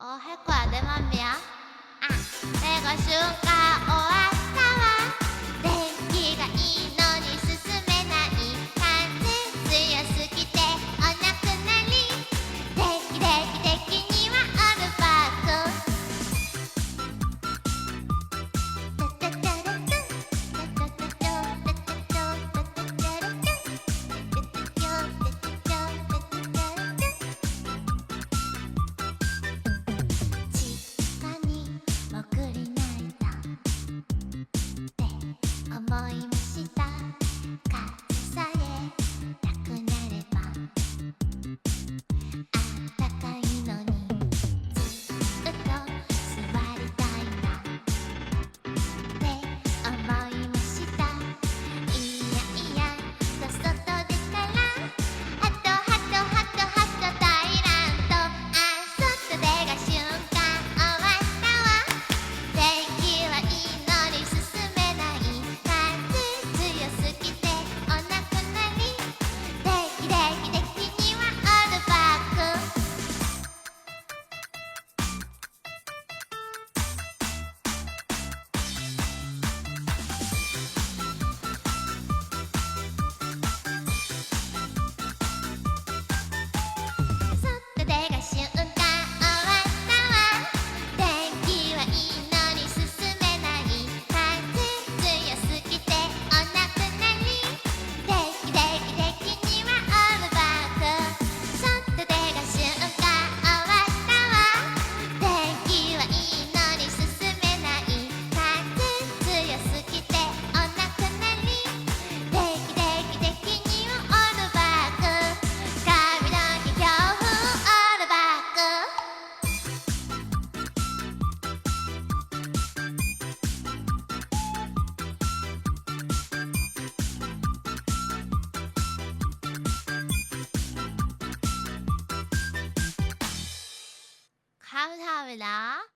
할 거야, 내 맘이야. 내가 순간 오았다와電気が 인원이 스스메 나이 간즈強すぎてお亡くなり電気にはオルバック思いました数さえなくなればあったかいのにずっと座りたいなって思いましたいやと外出たらハトタイランド外出が瞬間終わったわ電気は祈り進めない強すぎてお亡くなり電気にはオルバック外出が瞬間終わったわ電気は祈り進めない強すぎてお亡くなり電気にはオルバック外出が瞬間終わったわ電気は祈り進めない強すぎてお亡くなり電気にはオルバック髪の毛強風オールバック감사합니다.